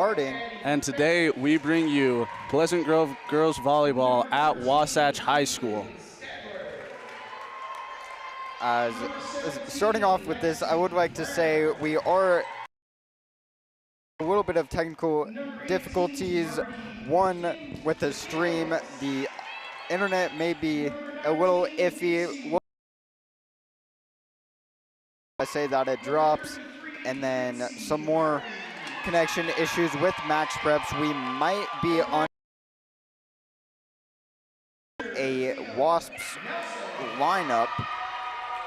starting. And today we bring you Pleasant Grove Girls Volleyball at Wasatch High School. Starting off with this, I would like to say we are a little bit of technical difficulties. One, with the stream, the internet may be a little iffy. I say that it drops, and then some more connection issues with Max Preps. We might be on a Wasps lineup,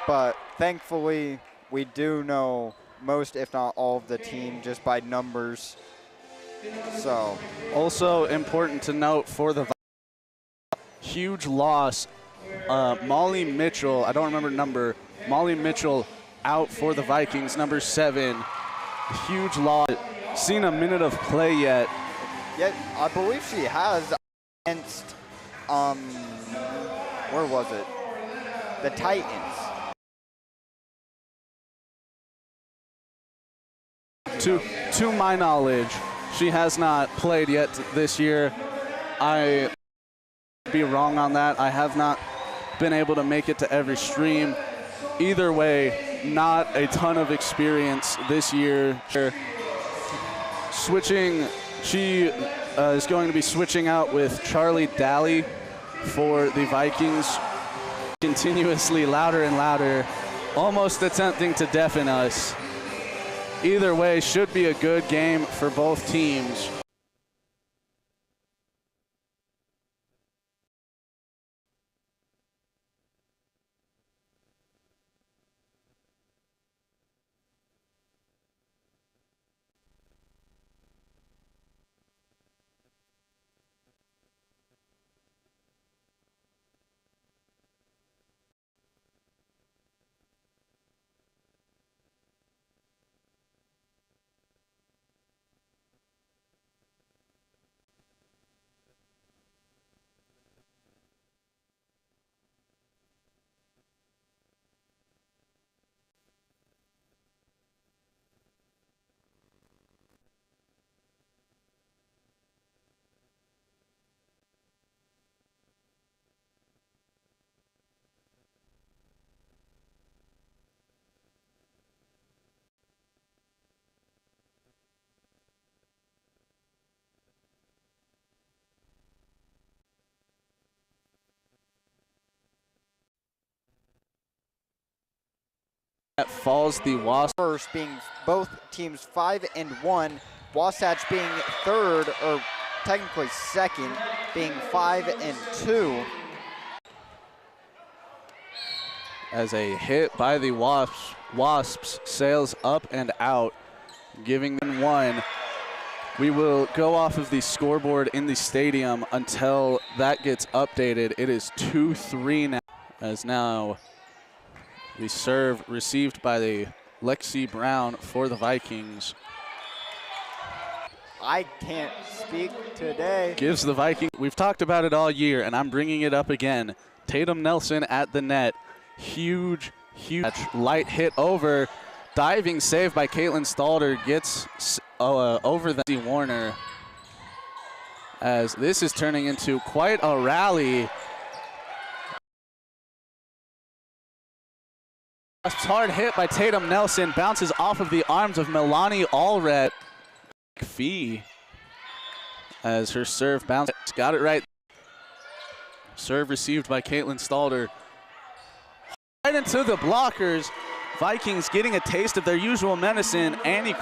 but thankfully we do know most, if not all, of the team just by numbers. So, also important to note for the huge loss, Molly Mitchell, I don't remember number, Molly Mitchell out for the Vikings, number 7. Huge loss. Seen a minute of play yet? Yeah, I believe she has against, where was it? The Titans. To my knowledge, she has not played yet this year. I be wrong on that. I have not been able to make it to every stream. Either way, not a ton of experience this year. Switching, she is going to be switching out with Charlie Daly for the Vikings. Continuously louder and louder, almost attempting to deafen us. Either way, should be a good game for both teams. Falls the Wasatch. First being both teams 5-1, Wasatch being third, or technically second, being 5-2. As a hit by the Wasps sails up and out, giving them 1. We will go off of the scoreboard in the stadium until that gets updated. It is 2-3 now, as now the serve received by the Lexi Brown for the Vikings. I can't speak today. Gives the Vikings, we've talked about it all year, and I'm bringing it up again. Tatum Nelson at the net. Huge light hit over. Diving save by Caitlin Stalder gets over the Warner. As this is turning into quite a rally. Hard hit by Tatum Nelson, bounces off of the arms of Milani Allred. Fee, as her serve bounces, got it right. Serve received by Caitlin Stalder. Right into the blockers. Vikings getting a taste of their usual medicine. Annie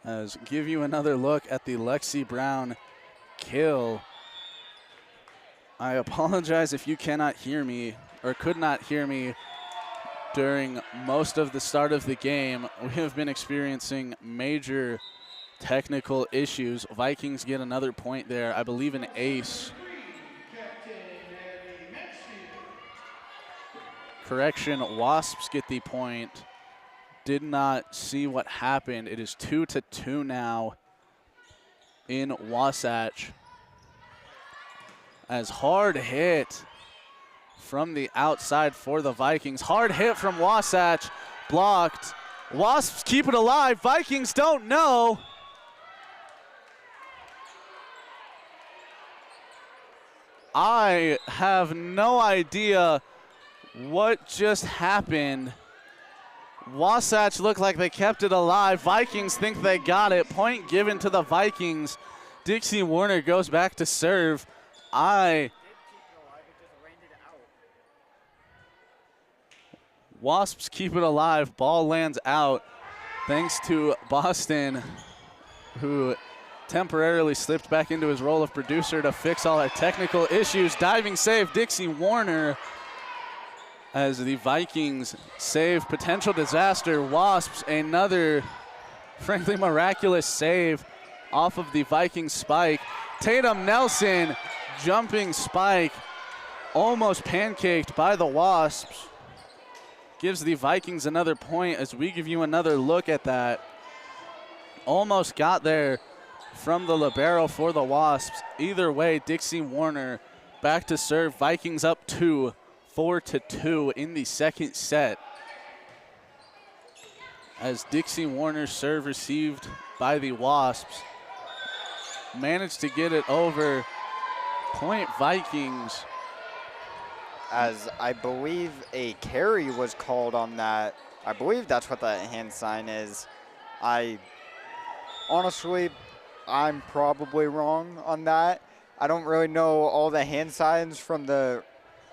As give you another look at the Lexi Brown kill. I apologize if you cannot hear me or could not hear me during most of the start of the game. We have been experiencing major technical issues. Vikings get another point there. I believe an ace. Correction, Wasps get the point. Did not see what happened. It is 2-2 now in Wasatch. As hard hit from the outside for the Vikings. Hard hit from Wasatch, blocked. Wasps keep it alive. Vikings don't know. I have no idea what just happened. Wasatch looked like they kept it alive. Vikings think they got it. Point given to the Vikings. Dixie Warner goes back to serve. Wasps keep it alive. Ball lands out thanks to Boston, who temporarily slipped back into his role of producer to fix all our technical issues. Diving save, Dixie Warner, as the Vikings save potential disaster. Wasps, another frankly miraculous save off of the Vikings spike. Tatum Nelson, jumping spike, almost pancaked by the Wasps. Gives the Vikings another point as we give you another look at that. Almost got there from the libero for the Wasps. Either way, Dixie Warner back to serve. Vikings up 4-2 in the second set. As Dixie Warner's serve received by the Wasps. Managed to get it over. Point Vikings. As I believe a carry was called on that. I believe that's what that hand sign is. Honestly, I'm probably wrong on that. I don't really know all the hand signs from the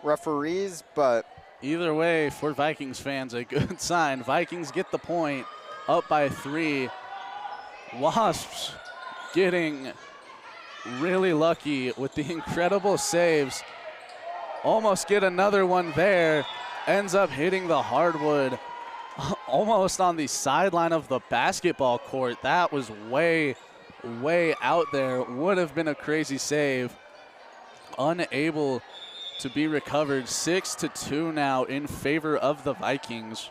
referees, but either way, for Vikings fans, a good sign. Vikings get the point, up by 3. Wasps getting really lucky with the incredible saves. Almost get another one there. Ends up hitting the hardwood almost on the sideline of the basketball court. That was way out there. Would have been a crazy save. Unable to be recovered. 6-2 now in favor of the Vikings.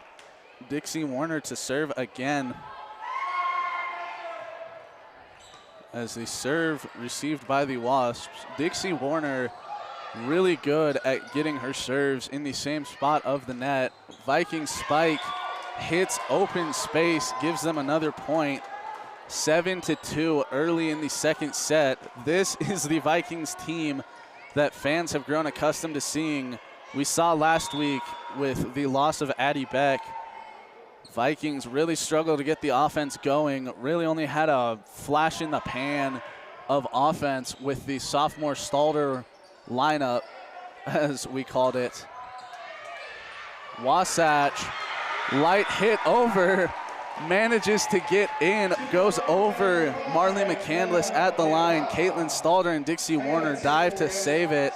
Dixie Warner to serve again. As the serve received by the Wasps. Dixie Warner really good at getting her serves in the same spot of the net. Viking spike hits open space, gives them another point. 7-2 early in the second set. This is the Vikings team that fans have grown accustomed to seeing. We saw last week with the loss of Addie Beck. Vikings really struggled to get the offense going. Really only had a flash in the pan of offense with the sophomore Stalder lineup, as we called it. Wasatch, light hit over, manages to get in, goes over Marley McCandless at the line. Caitlin Stalder and Dixie Warner dive to save it,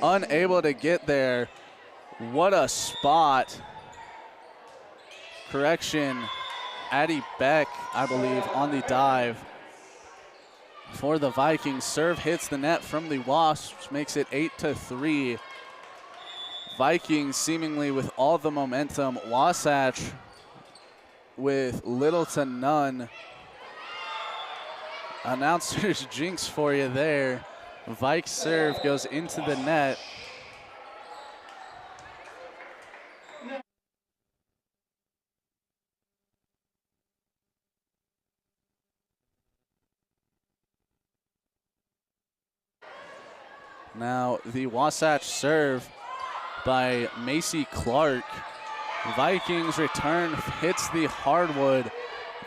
unable to get there. What a spot. Correction, Addie Beck, I believe, on the dive for the Vikings. Serve hits the net from the Wasps, makes it 8-3. Vikings seemingly with all the momentum. Wasatch with little to none. Announcer's jinx for you there. Vikes serve goes into the net. Now the Wasatch serve by Macy Clark. Vikings return, hits the hardwood.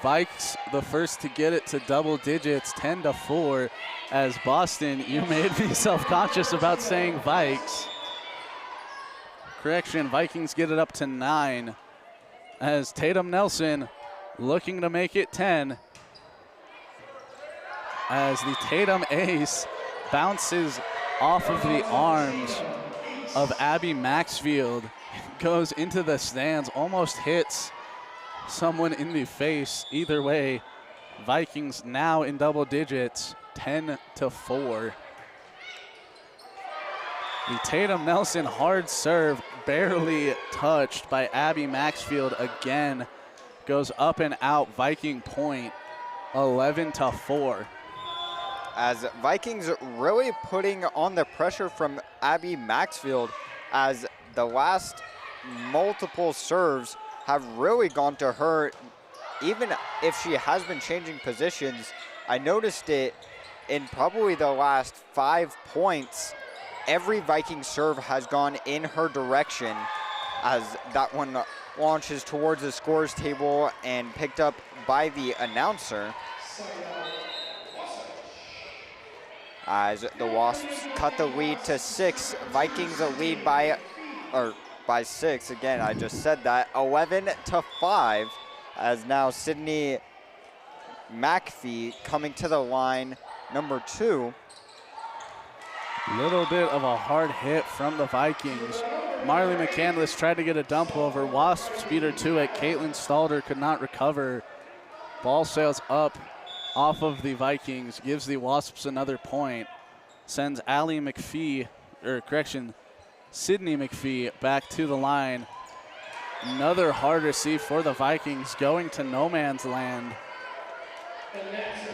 Vikes the first to get it to double digits, 10-4. As Boston, you made me self-conscious about saying Vikes. Correction, Vikings get it up to 9. As Tatum Nelson looking to make it 10. as the Tatum ace bounces off of the arms of Abby Maxfield, goes into the stands, almost hits someone in the face. Either way, Vikings now in double digits, 10-4. The Tatum Nelson hard serve, barely touched by Abby Maxfield again, goes up and out. Viking point, 11-4. As Vikings really putting on the pressure from Abby Maxfield, as the last multiple serves have really gone to her. Even if she has been changing positions, I noticed it in probably the last 5 points. Every Viking serve has gone in her direction, as that one launches towards the scores table and picked up by the announcer. As the Wasps cut the lead to 6, Vikings lead by 6. Again, I just said that, 11-5. As now Sydney McPhee coming to the line, number 2. Little bit of a hard hit from the Vikings. Marley McCandless tried to get a dump over. Wasps beat her to it. Caitlin Stalder could not recover. Ball sails up off of the Vikings, gives the Wasps another point. Sends Sydney McPhee back to the line. Another hard receive for the Vikings, going to no man's land.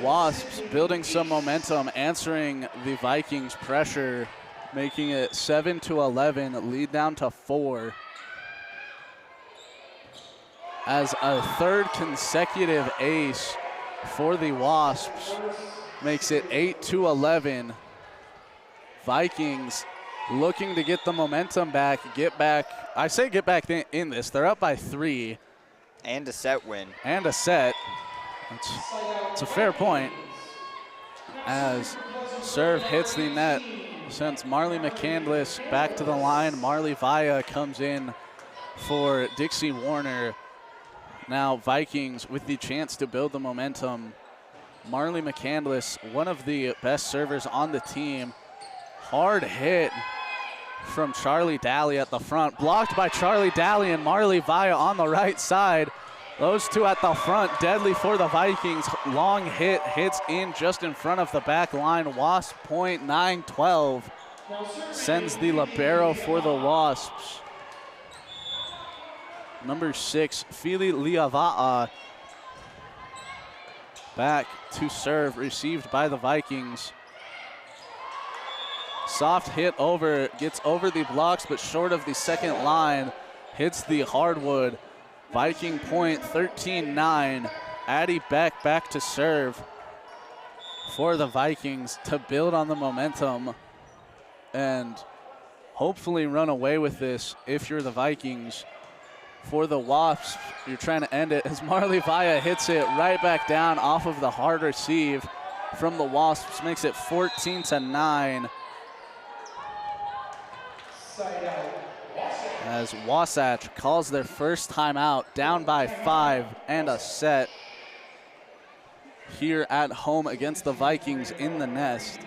Wasps building some momentum, answering the Vikings' pressure, making it 7-11, lead down to 4. As a third consecutive ace for the Wasps makes it 8-11. Vikings looking to get the momentum back, get back in this. They're up by 3. And a set win. And a set. It's a fair point. As serve hits the net, sends Marley McCandless back to the line. Marley Vaya comes in for Dixie Warner. Now Vikings with the chance to build the momentum. Marley McCandless, one of the best servers on the team. Hard hit from Charlie Daly at the front. Blocked by Charlie Daly and Marley Vaya on the right side. Those two at the front, deadly for the Vikings. Long hit, hits in just in front of the back line. Wasp point, 9-12. Sends the libero for the Wasps. Number 6, Fili Liava'a. Back to serve, received by the Vikings. Soft hit over, gets over the blocks, but short of the second line. Hits the hardwood. Viking point, 13-9. Addie Beck back to serve for the Vikings to build on the momentum and hopefully run away with this if you're the Vikings. For the Wasps, you're trying to end it as Marley Vaya hits it right back down off of the hard receive from the Wasps, makes it 14-9. As Wasatch calls their first timeout, down by 5 and a set here at home against the Vikings in the Nest.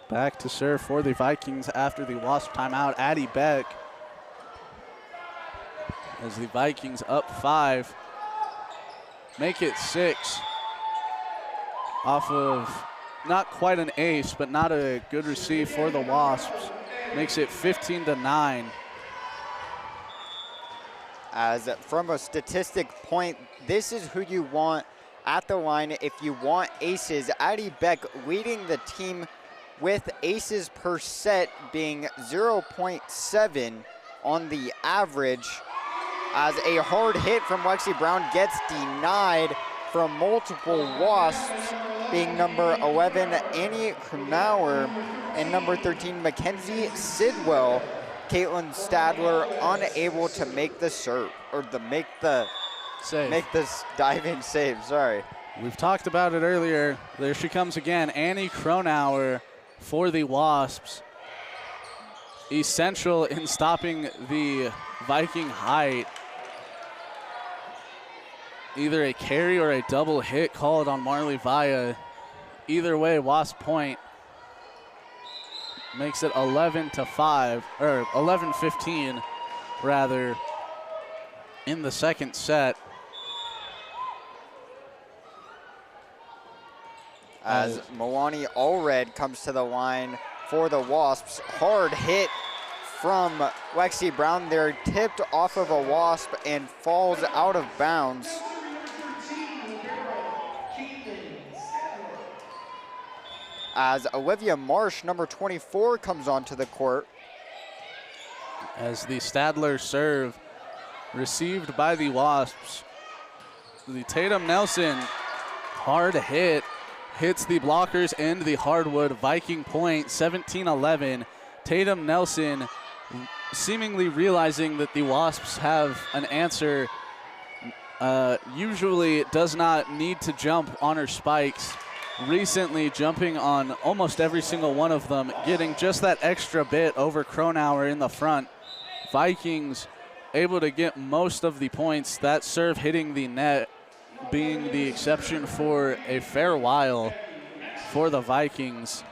Back to serve for the Vikings after the Wasp timeout, Addie Beck. As the Vikings up 5, make it 6 off of not quite an ace, but not a good receive for the Wasps. Makes it 15-9. As from a statistic point, this is who you want at the line if you want aces. Addie Beck leading the team with aces per set being 0.7 on the average, as a hard hit from Lexi Brown gets denied from multiple Wasps, being number 11, Annie Knauer, and number 13, Mackenzie Sidwell. Caitlin Stadler unable to make the serve, or make this diving save, sorry. We've talked about it earlier. There she comes again, Annie Kronauer for the Wasps. Essential in stopping the Viking height. Either a carry or a double hit called on Marley Vaya. Either way, Wasp point makes it 11-5, or 11-15 rather, in the second set. As Milani Allred comes to the line for the Wasps. Hard hit from Lexi Brown. They're tipped off of a Wasp and falls out of bounds. As Olivia Marsh, number 24, comes onto the court. As the Stadler serve received by the Wasps. The Tatum Nelson hard hit hits the blockers and the hardwood. Viking point, 17-11. Tatum Nelson seemingly realizing that the Wasps have an answer. Usually does not need to jump on her spikes. Recently jumping on almost every single one of them, getting just that extra bit over Kronauer in the front. Vikings able to get most of the points. That serve hitting the net being the exception for a fair while for the Vikings.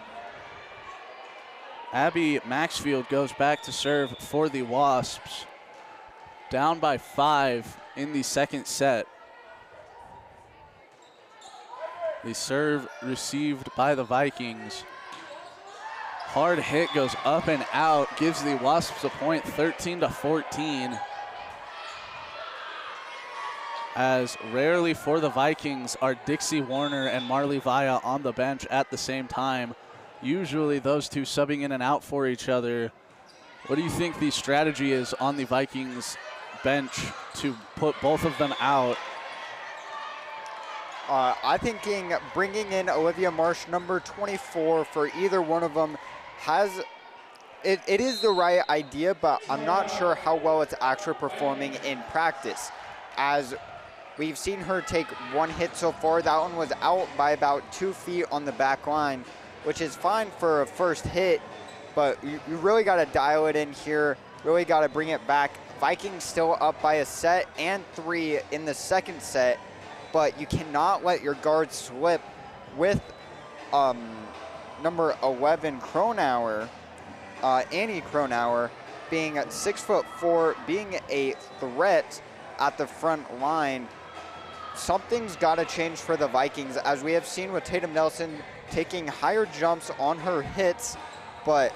Abby Maxfield goes back to serve for the Wasps. Down by 5 in the second set. The serve received by the Vikings. Hard hit goes up and out, gives the Wasps a point, 13-14. As rarely for the Vikings are Dixie Warner and Marley Vaya on the bench at the same time. Usually those two subbing in and out for each other. What do you think the strategy is on the Vikings bench to put both of them out? I'm thinking bringing in Olivia Marsh, number 24, for either one of them it is the right idea, but I'm not sure how well it's actually performing in practice. As we've seen her take one hit so far, that one was out by about 2 feet on the back line, which is fine for a first hit, but you really got to dial it in here, really got to bring it back. Vikings still up by a set and 3 in the second set, but you cannot let your guard slip with number 11 Kronauer, Annie Kronauer, being at 6'4", being a threat at the front line. Something's got to change for the Vikings, as we have seen with Tatum Nelson taking higher jumps on her hits, but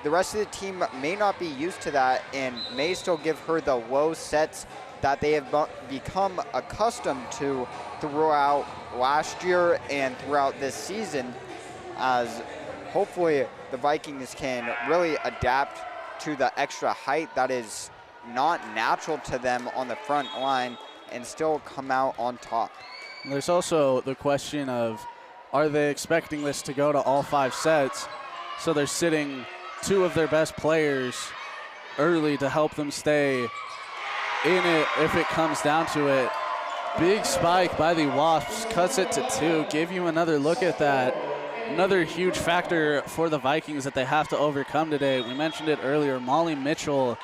the rest of the team may not be used to that and may still give her the low sets that they have become accustomed to throughout last year and throughout this season, as hopefully the Vikings can really adapt to the extra height that is not natural to them on the front line and still come out on top. There's also the question of, are they expecting this to go to all 5 sets? So they're sitting 2 of their best players early to help them stay in it if it comes down to it. Big spike by the Wasps, cuts it to 2. Give you another look at that. Another huge factor for the Vikings that they have to overcome today. We mentioned it earlier, Molly Mitchell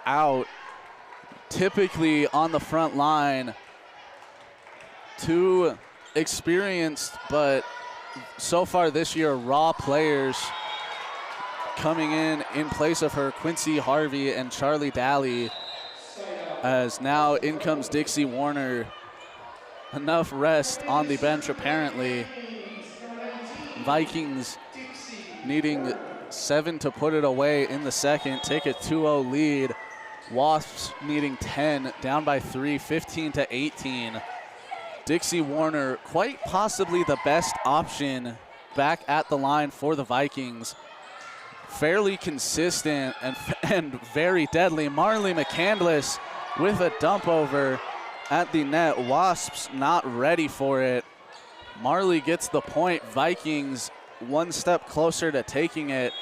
out. Typically on the front line, 2 experienced, but so far this year, raw players coming in place of her, Quincy Harvey and Charlie Daly. As now in comes Dixie Warner. Enough rest on the bench apparently. Vikings needing 7 to put it away in the second, take a 2-0 lead. Wasps needing 10, down by 3, 15-18. Dixie Warner, quite possibly the best option back at the line for the Vikings. Fairly consistent and very deadly. Marley McCandless with a dump over at the net. Wasps not ready for it. Marley gets the point. Vikings one step closer to taking it,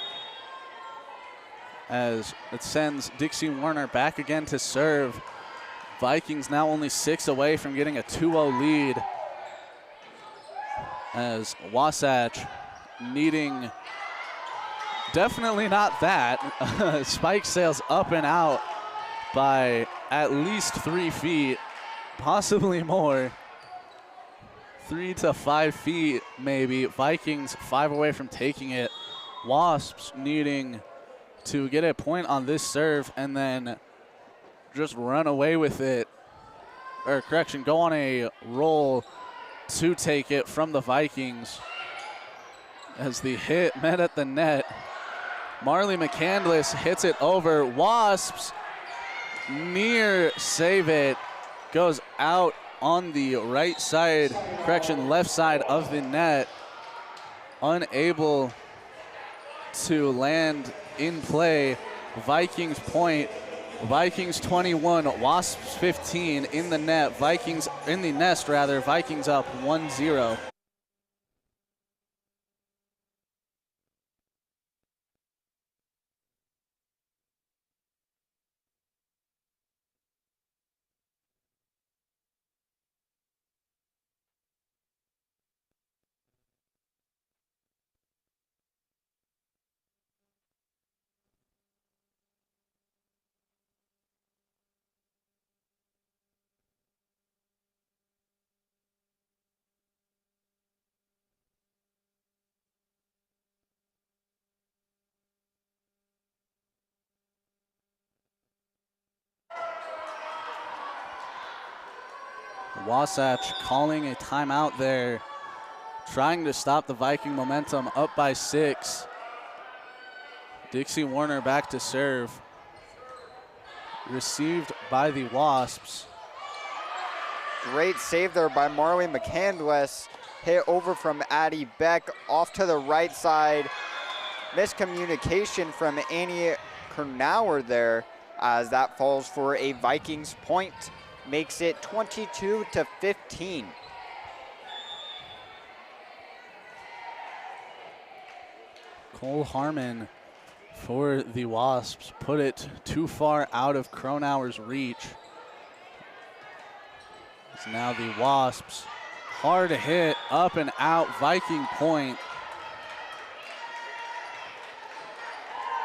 as it sends Dixie Warner back again to serve. Vikings now only 6 away from getting a 2-0 lead, as Wasatch needing definitely not that. Spike sails up and out by at least 3 feet, possibly more. 3 to 5 feet maybe. Vikings 5 away from taking it. Wasps needing to get a point on this serve and then just run away with it, or correction, go on a roll to take it from the Vikings, as the hit met at the net. Marley McCandless hits it over. Wasps near save it, goes out on the right side, correction, left side of the net, unable to land in play. Vikings point. Vikings 21, Wasps 15 in the net. Vikings in the nest rather. Vikings up 1-0. Wasatch calling a timeout there, trying to stop the Viking momentum, up by 6. Dixie Warner back to serve. Received by the Wasps. Great save there by Marley McCandless. Hit over from Addie Beck off to the right side. Miscommunication from Annie Kernauer there, as that falls for a Vikings point. Makes it 22-15. Cole Harmon for the Wasps put it too far out of Kronauer's reach. It's now the Wasps. Hard hit, up and out, Viking point.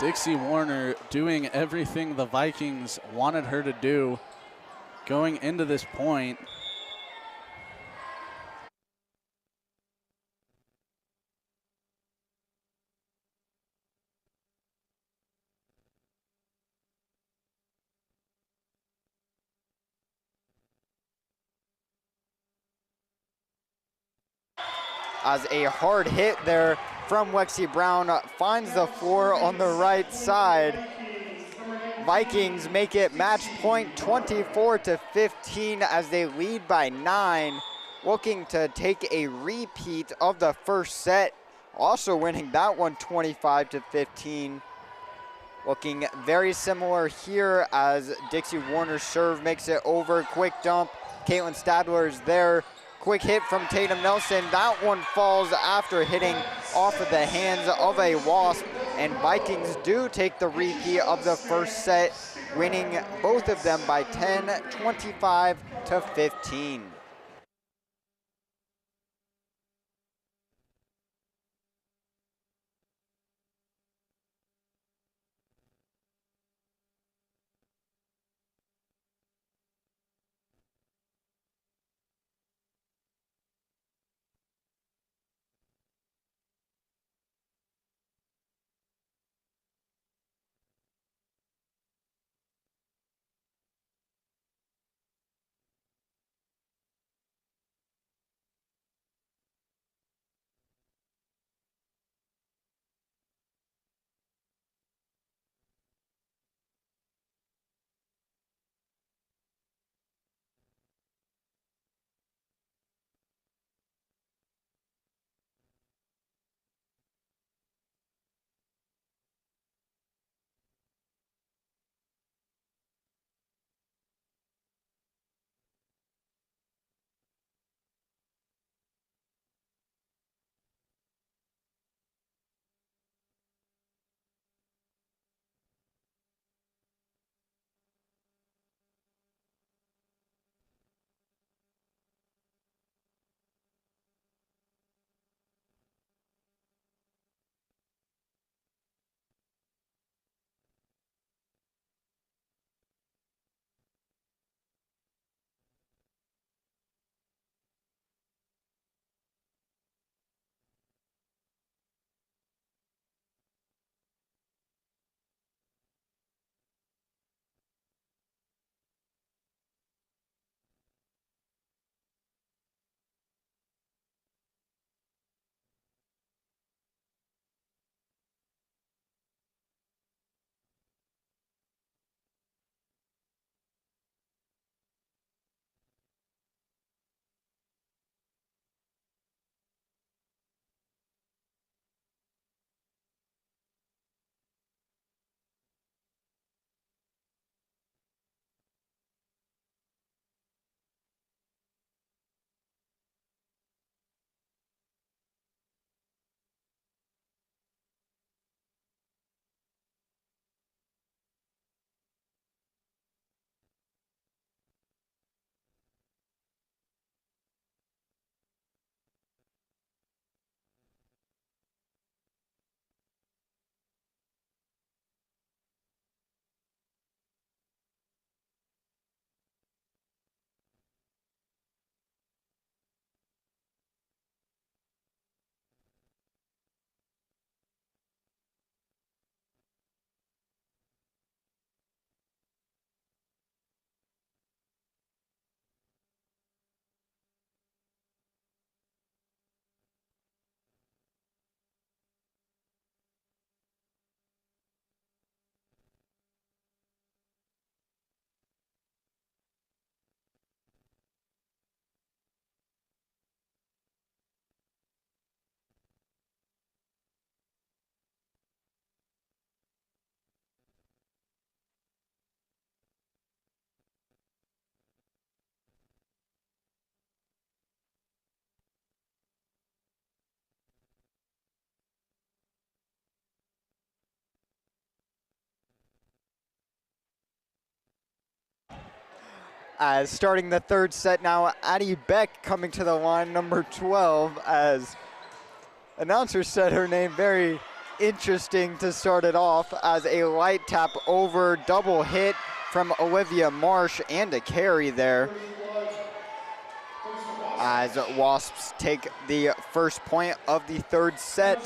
Dixie Warner doing everything the Vikings wanted her to do going into this point. As a hard hit there from Lexi Brown finds the floor on the right side. Vikings make it match point 24-15 as they lead by 9, looking to take a repeat of the first set, also winning that one 25-15. Looking very similar here as Dixie Warner's serve makes it over. Quick dump, Caitlin Stadler is there. Quick hit from Tatum Nelson. That one falls after hitting off of the hands of a Wasp, and Vikings do take the repeat of the first set, winning both of them by 10, 25-15. As starting the third set now, Addie Beck coming to the line, number 12, as announcer said her name, very interesting to start it off, as a light tap over, double hit from Olivia Marsh and a carry there. As Wasps take the first point of the third set.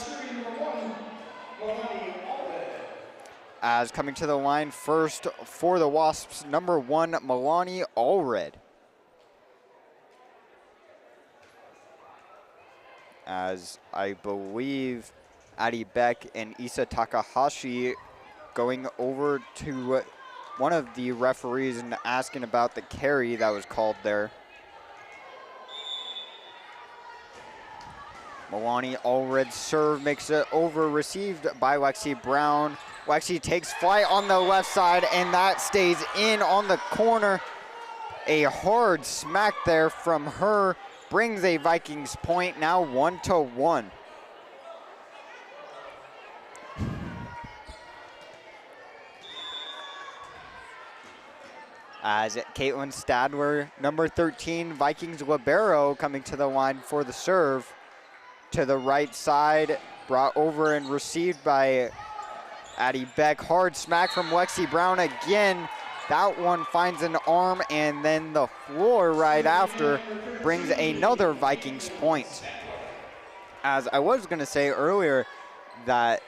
As coming to the line first for the Wasps, number 1, Milani Allred. As I believe Addie Beck and Isa Takahashi going over to one of the referees and asking about the carry that was called there. Milani Allred's serve makes it over, received by Lexi Brown. Lexi takes flight on the left side, and that stays in on the corner. A hard smack there from her brings a Vikings point, now 1-1. As Caitlin Stadler, number 13, Vikings libero, coming to the line for the serve. To the right side, brought over and received by Addie Beck. Hard smack from Lexi Brown again. That one finds an arm, and then the floor right after brings another Vikings point. As I was gonna say earlier that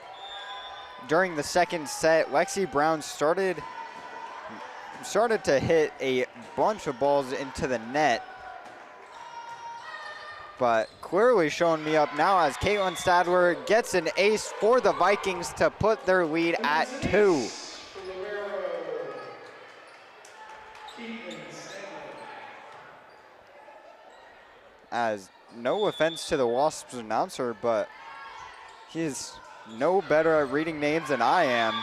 during the second set, Lexi Brown started to hit a bunch of balls into the net, but clearly showing me up now as Caitlin Stadler gets an ace for the Vikings to put their lead at 2. As no offense to the Wasps announcer, but he's no better at reading names than I am.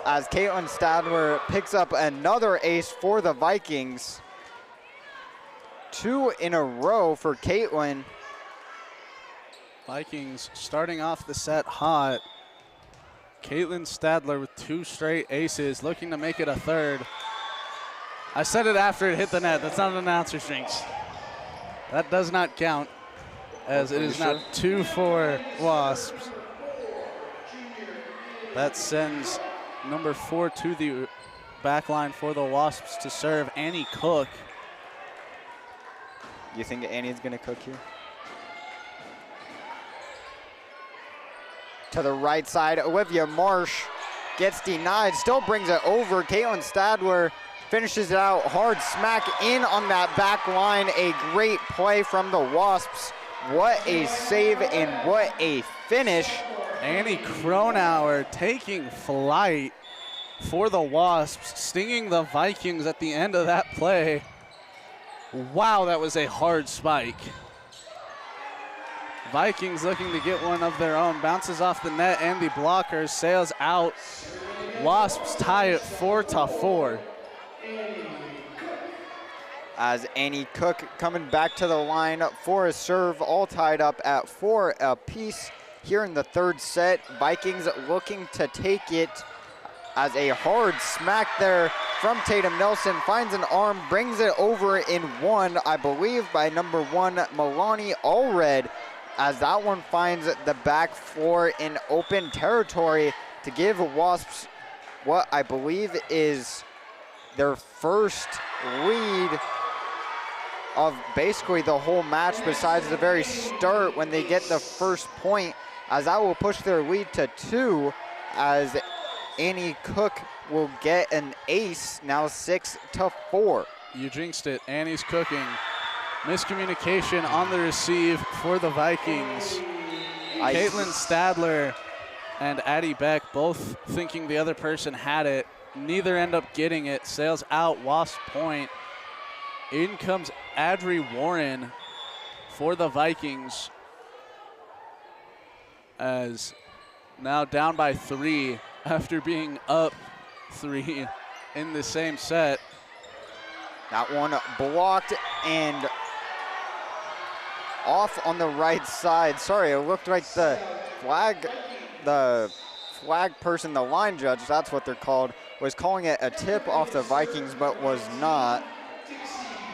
As Caitlin Stadler picks up another ace for the Vikings. 2 in a row for Caitlin. Vikings starting off the set hot. Caitlin Stadler with 2 straight aces, looking to make it a third. I said it after it hit the net. That's not an announcer's jinx. That does not count, as it is now 2 for Wasps. That sends number 4 to the back line for the Wasps to serve, Annie Cook. You think Annie's gonna cook here? To the right side, Olivia Marsh gets denied, still brings it over. Caitlin Stadler finishes it out, hard smack in on that back line. A great play from the Wasps. What a save and what a finish. Annie Kronauer taking flight for the Wasps, stinging the Vikings at the end of that play. Wow, that was a hard spike. Vikings looking to get one of their own. Bounces off the net and the blockers, sails out. Wasps tie it 4-4. As Annie Cook coming back to the line for a serve, all tied up at 4 apiece here in the third set. Vikings looking to take it, as a hard smack there from Tatum Nelson finds an arm, brings it over in 1, I believe, by number 1, Milani Allred, as that one finds the back floor in open territory to give Wasps what I believe is their first lead of basically the whole match, besides the very start when they get the first point, as that will push their lead to 2, as Annie Cook will get an ace, now 6-4. You jinxed it. Annie's cooking. Miscommunication on the receive for the Vikings. Caitlin Stadler and Addie Beck both thinking the other person had it. Neither end up getting it. Sails out, Wasp point. In comes Adri Warren for the Vikings, as now down by 3 after being up 3 in the same set. That one blocked and off on the right side. Sorry, it looked like the flag person, the line judge, that's what they're called, was calling it a tip off the Vikings, but was not.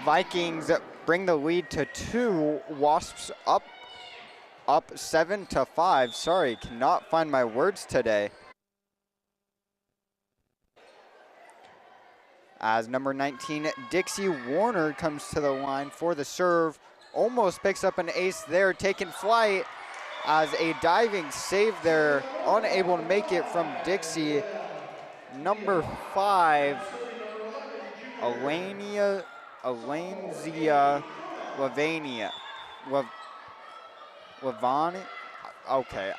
Vikings bring the lead to 2. Wasps up 7-5. Sorry, cannot find my words today. As number 19, Dixie Warner comes to the line for the serve. Almost picks up an ace there, taking flight as a diving save there. Unable to make it from Dixie. Number 5, Alanzia Lavania. Lavani? Okay,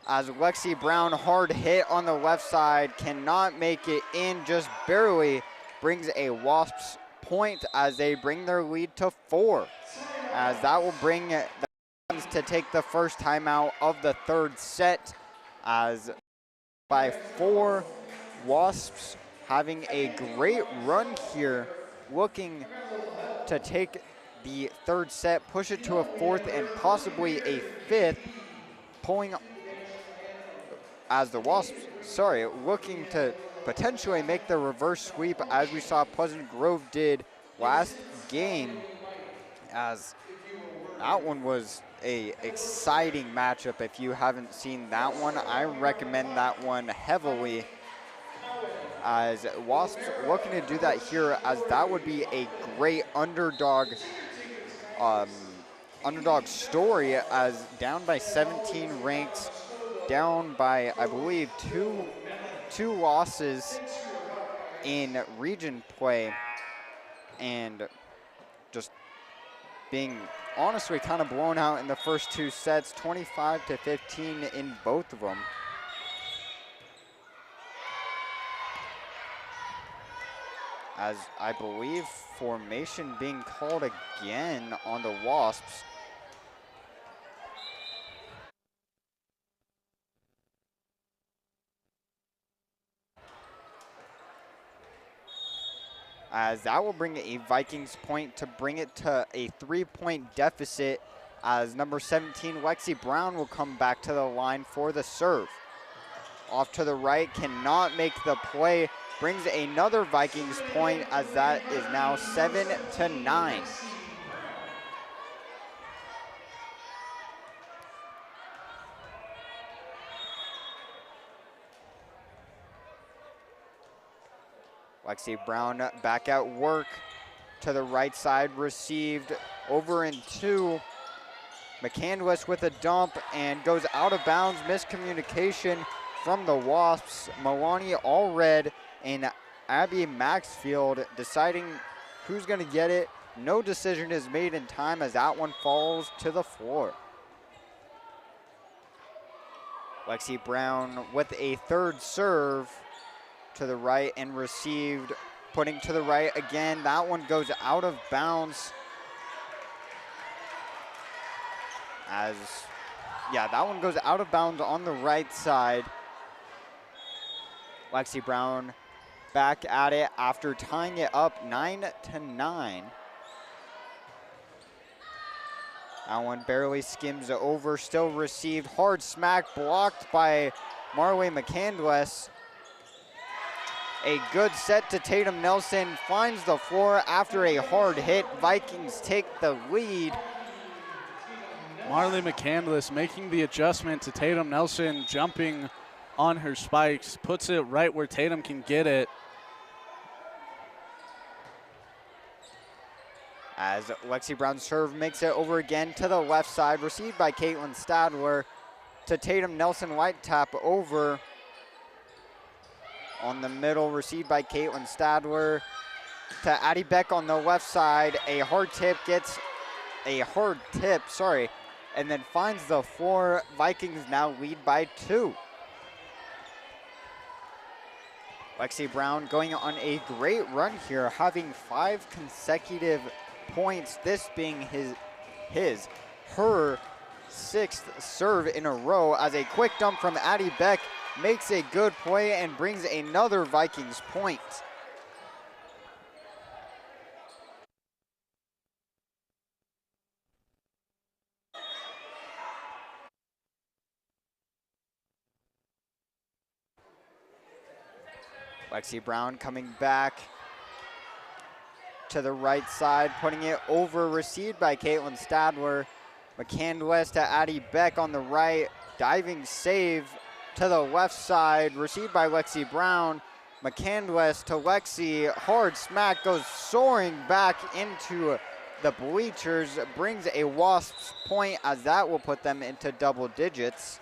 as Lexi Brown, hard hit on the left side, cannot make it in, just barely brings a Wasps point as they bring their lead to 4. As that will bring the Lions to take the first timeout of the third set, as by 4, Wasps having a great run here, looking to take the third set, push it to a 4th and possibly a 5th, pulling as the Wasps, looking to potentially make the reverse sweep as we saw Pleasant Grove did last game, as that one was a exciting matchup. If you haven't seen that one, I recommend that one heavily, as Wasps looking to do that here, as that would be a great underdog story, as down by 17 ranks, down by, I believe, two losses in region play, and just being honestly kind of blown out in the first 2 sets, 25-15 in both of them. As I believe formation being called again on the Wasps. As that will bring a Vikings point to bring it to a 3-point deficit, as number 17, Lexi Brown, will come back to the line for the serve. Off to the right, cannot make the play, brings another Vikings point, as that is now 7-9. Lexi Brown back at work to the right side, received over in 2. McCandless with a dump and goes out of bounds. Miscommunication from the Wasps. Milani Allred and Abby Maxfield deciding who's going to get it. No decision is made in time as that one falls to the floor. Lexi Brown with a third serve to the right and received, putting to the right again. That one goes out of bounds. That one goes out of bounds on the right side. Lexi Brown back at it after tying it up 9-9. That one barely skims over, still received. Hard smack blocked by Marley McCandless. A good set to Tatum Nelson, finds the floor after a hard hit. Vikings take the lead. Marley McCandless making the adjustment to Tatum Nelson, jumping on her spikes, puts it right where Tatum can get it. As Lexi Brown's serve makes it over again to the left side, received by Caitlin Stadler to Tatum Nelson, light tap over. On the middle, received by Caitlin Stadler to Addie Beck on the left side. A hard tip, and then finds the floor. Vikings now lead by 2. Lexi Brown going on a great run here, having 5 consecutive points, this being her 6th serve in a row, as a quick dump from Addie Beck makes a good play and brings another Vikings point. Lexi Brown coming back to the right side, putting it over, received by Caitlin Stadler. McCandless to Addie Beck on the right, diving save to the left side, received by Lexi Brown. McCandless to Lexi, hard smack, goes soaring back into the bleachers, brings a Wasps point as that will put them into double digits.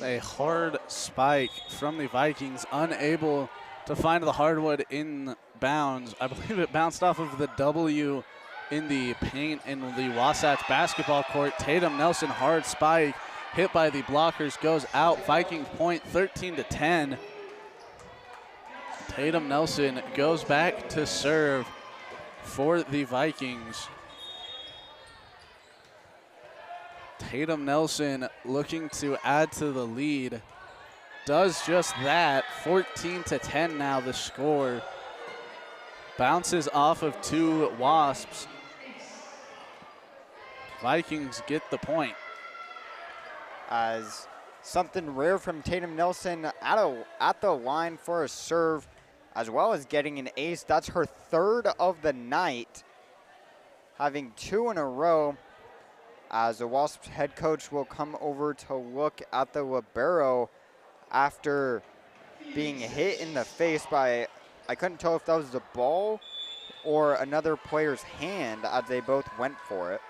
A hard spike from the Vikings, unable to find the hardwood in bounds. I believe it bounced off of the W in the paint in the Wasatch basketball court. Tatum Nelson, hard spike, hit by the blockers, goes out. Vikings point 13-10. Tatum Nelson goes back to serve for the Vikings. Tatum Nelson looking to add to the lead. Does just that. 14-10 now the score. Bounces off of two Wasps. Vikings get the point. As something rare from Tatum Nelson at the line for a serve, as well as getting an ace. That's her third of the night, having two in a row. As the Wasps head coach will come over to look at the libero after being hit in the face by, I couldn't tell if that was the ball or another player's hand as they both went for it.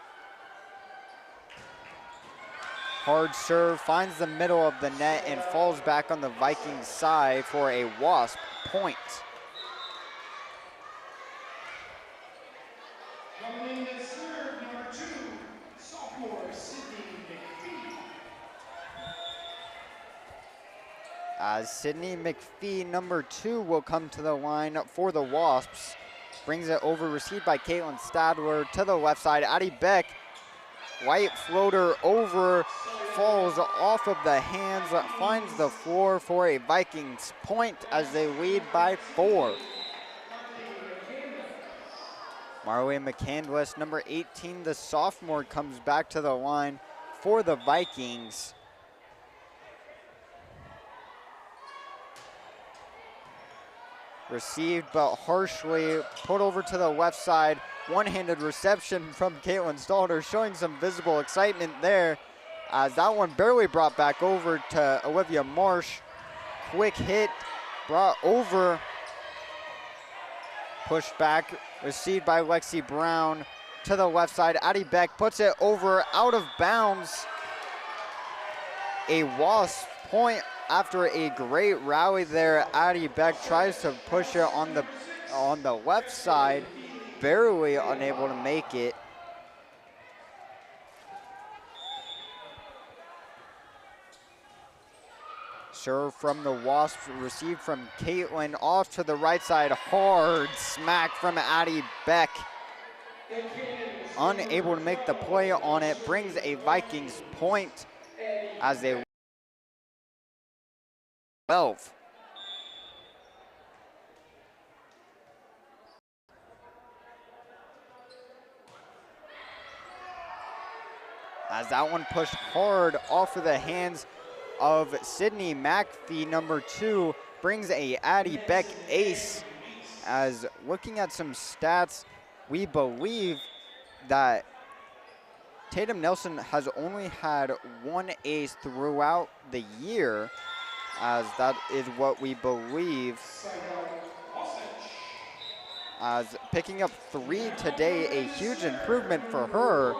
Hard serve, finds the middle of the net and falls back on the Vikings side for a Wasp point. As Sydney McPhee, number 2, will come to the line for the Wasps. Brings it over, received by Caitlin Stadler to the left side. Addie Beck, white floater over, falls off of the hands, finds the floor for a Vikings point as they lead by 4. Marley McCandless, number 18, the sophomore, comes back to the line for the Vikings. Received but harshly, put over to the left side. One-handed reception from Caitlin Stalder, showing some visible excitement there, as that one barely brought back over to Olivia Marsh. Quick hit, brought over, pushed back, received by Lexi Brown to the left side. Addie Beck puts it over, out of bounds. A Wasp point after a great rally there. Addie Beck tries to push it on the left side, barely unable to make it. Serve from the Wasps, received from Caitlin, off to the right side, hard smack from Addie Beck. Unable to make the play on it, brings a Vikings point as they 12. As that one pushed hard off of the hands of Sydney McPhee, number 2, brings a Addie Beck ace. As looking at some stats, we believe that Tatum Nelson has only had one ace throughout the year, as that is what we believe. As picking up 3 today, a huge improvement for her.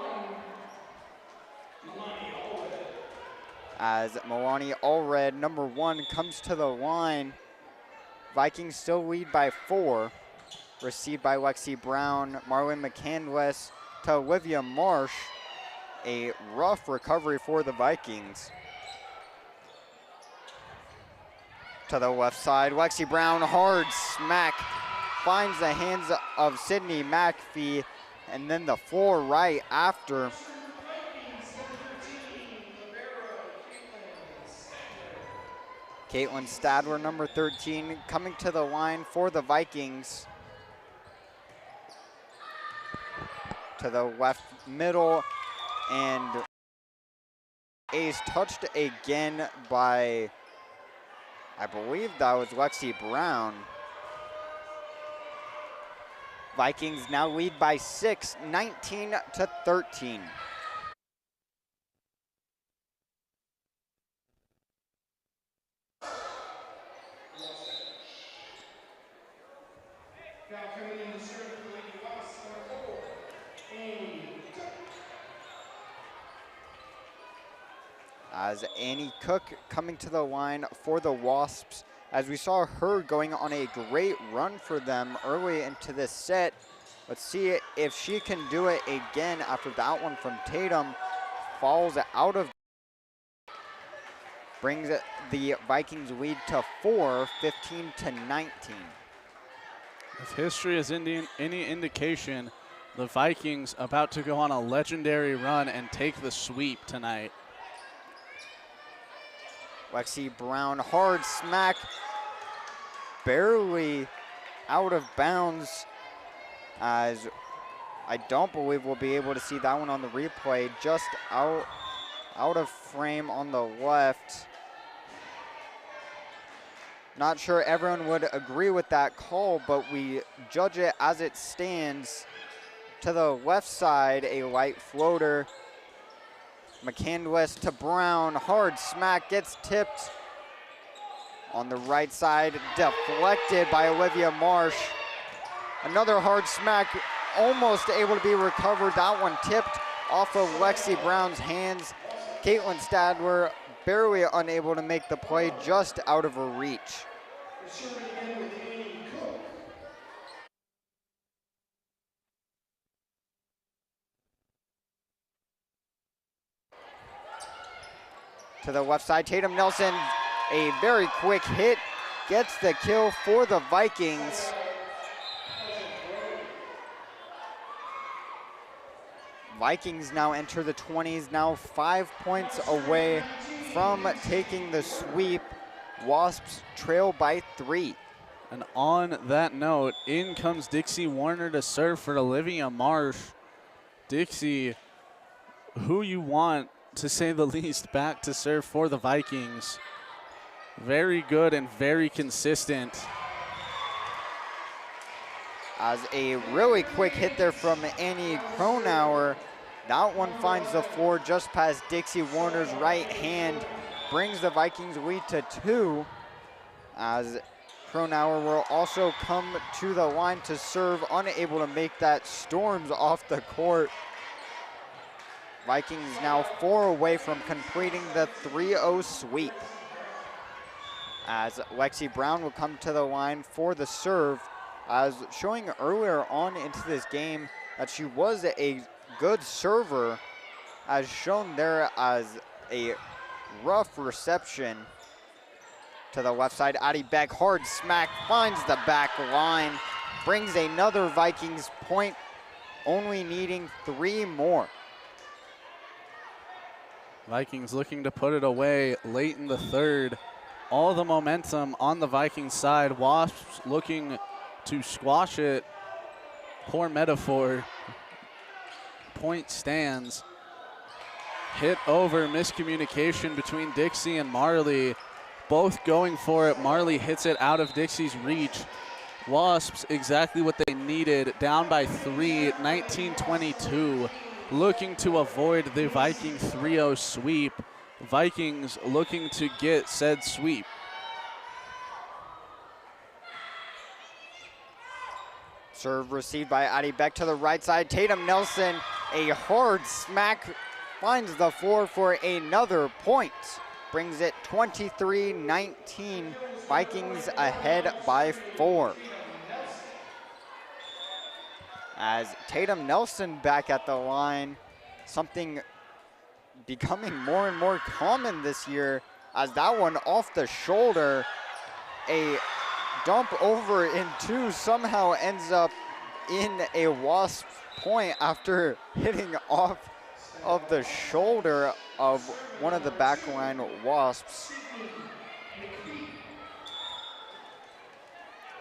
As Milani Allred, number 1, comes to the line. Vikings still lead by 4. Received by Lexi Brown. Marlon McCandless to Olivia Marsh. A rough recovery for the Vikings. To the left side, Lexi Brown, hard smack. Finds the hands of Sydney McPhee, and then the floor right after. Caitlin Stadler, number 13, coming to the line for the Vikings. To the left middle, and Ace touched again by, I believe that was Lexi Brown. Vikings now lead by 6, 19-13. As Annie Cook coming to the line for the Wasps, as we saw her going on a great run for them early into this set. Let's see if she can do it again after that one from Tatum falls out of, brings the Vikings lead to 4, 15-19. If history is any indication, the Vikings about to go on a legendary run and take the sweep tonight. Lexi Brown, hard smack, barely out of bounds, as I don't believe we'll be able to see that one on the replay, just out of frame on the left. Not sure everyone would agree with that call, but we judge it as it stands. To the left side, a light floater. McCandless to Brown, hard smack, gets tipped. On the right side, deflected by Olivia Marsh. Another hard smack, almost able to be recovered. That one tipped off of Lexi Brown's hands. Caitlin Stadler barely unable to make the play, just out of her reach. To the left side, Tatum Nelson, a very quick hit, gets the kill for the Vikings. Vikings now enter the 20s, now 5 points away from taking the sweep. Wasps trail by 3. And on that note, in comes Dixie Warner to serve for Olivia Marsh. Dixie, who you want, to say the least, back to serve for the Vikings. Very good and very consistent. As a really quick hit there from Annie Kronauer. That one finds the floor just past Dixie Warner's right hand, brings the Vikings lead to 2, as Kronauer will also come to the line to serve, unable to make that, storms off the court. Vikings now 4 away from completing the 3-0 sweep. As Lexi Brown will come to the line for the serve, as showing earlier on into this game that she was a good server, as shown there as a rough reception. To the left side, Addie Beck, hard smack, finds the back line, brings another Vikings point, only needing 3 more. Vikings looking to put it away late in the third. All the momentum on the Vikings side. Wasps looking to squash it. Poor metaphor. Point stands. Hit over, miscommunication between Dixie and Marley. Both going for it. Marley hits it out of Dixie's reach. Wasps exactly what they needed. Down by 3, 19-22. Looking to avoid the Viking 3-0 sweep. Vikings looking to get said sweep. Serve received by Addie Beck to the right side. Tatum Nelson, a hard smack, finds the floor for another point. Brings it 23-19. Vikings ahead by 4. As Tatum Nelson back at the line, something becoming more and more common this year, as that one off the shoulder, a dump over in 2 somehow ends up in a Wasp point after hitting off of the shoulder of one of the backline Wasps.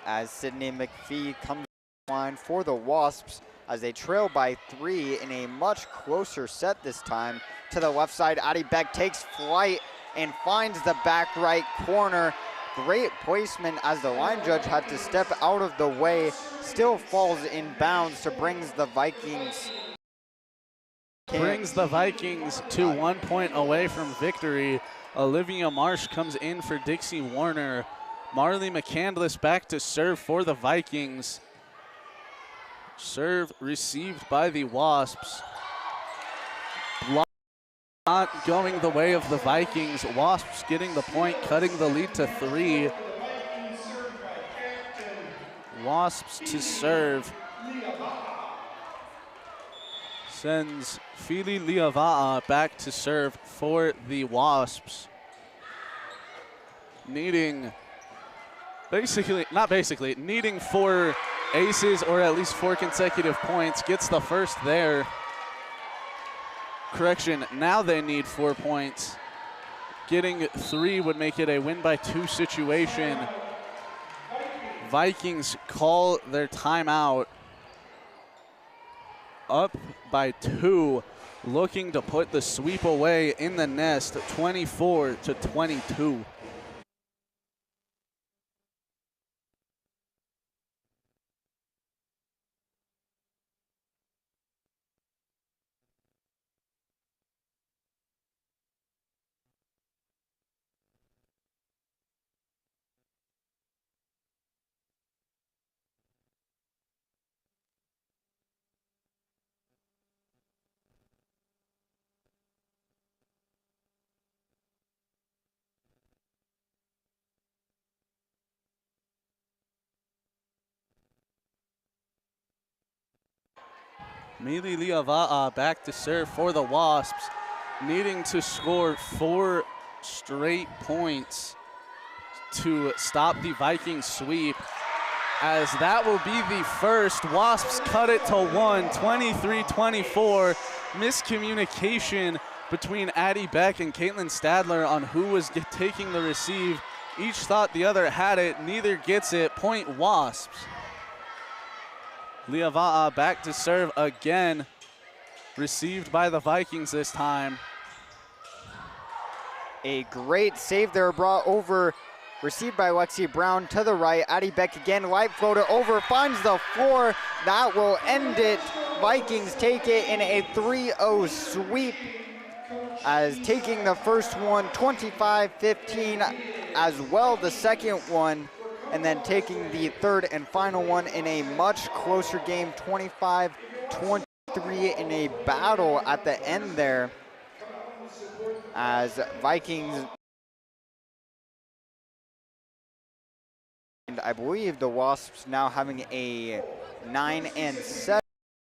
As Sydney McPhee comes line for the Wasps, as they trail by 3 in a much closer set this time. To the left side, Addie Beck takes flight and finds the back right corner. Great placement as the line judge had to step out of the way. Still falls in bounds to brings the Vikings to 1 point away from victory. Olivia Marsh comes in for Dixie Warner. Marley McCandless back to serve for the Vikings. Serve received by the Wasps. Block not going the way of the Vikings. Wasps getting the point, cutting the lead to 3. Wasps to serve. Sends Fili Liava'a back to serve for the Wasps. Needing 4 aces or at least 4 consecutive points. Gets the first there. Correction, now they need 4 points. Getting 3 would make it a win by 2 situation. Vikings call their timeout. Up by 2, looking to put the sweep away in the nest, 24-22. Mili Liava'a back to serve for the Wasps, needing to score 4 straight points to stop the Vikings sweep, as that will be the first. Wasps cut it to 1, 23-24. Miscommunication between Addie Beck and Caitlin Stadler on who was taking the receive. Each thought the other had it, neither gets it. Point Wasps. Liava'a back to serve again. Received by the Vikings this time. A great save there brought over. Received by Lexi Brown to the right. Addie Beck again, light floater over, finds the floor. That will end it. Vikings take it in a 3-0 sweep, as taking the first one 25-15, as well the second one, and then taking the third and final one in a much closer game, 25-23, in a battle at the end there, as Vikings, and I believe the Wasps now having a 9-7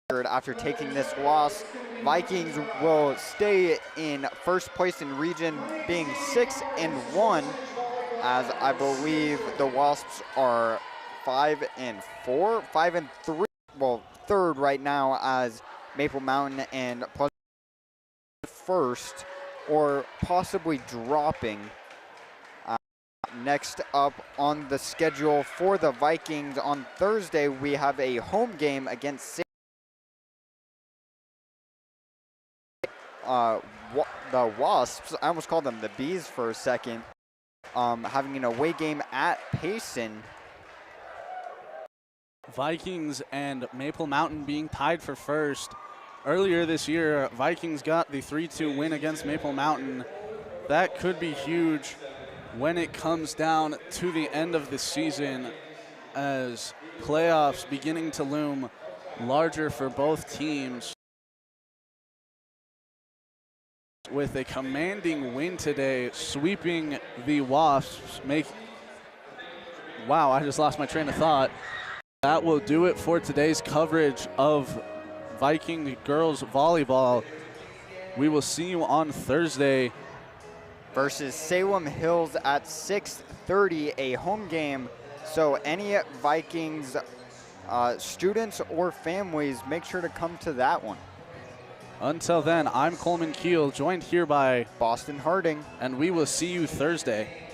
record after taking this loss. Vikings will stay in first place in region, being 6-1, as I believe the Wasps are 5-4, 5-3, well, third right now, as Maple Mountain and Pleasant first, or possibly dropping. Next up on the schedule for the Vikings on Thursday, we have a home game against the Wasps. I almost called them the Bees for a second. Having an away game at Payson. Vikings and Maple Mountain being tied for first. Earlier this year, Vikings got the 3-2 win against Maple Mountain. That could be huge when it comes down to the end of the season, as playoffs beginning to loom larger for both teams. With a commanding win today, sweeping the Wasps. Wow, I just lost my train of thought. That will do it for today's coverage of Viking girls volleyball. We will see you on Thursday versus Salem Hills at 6:30, a home game. So any Vikings students or families, make sure to come to that one. Until then, I'm Coleman Keel, joined here by Boston Harding, and we will see you Thursday.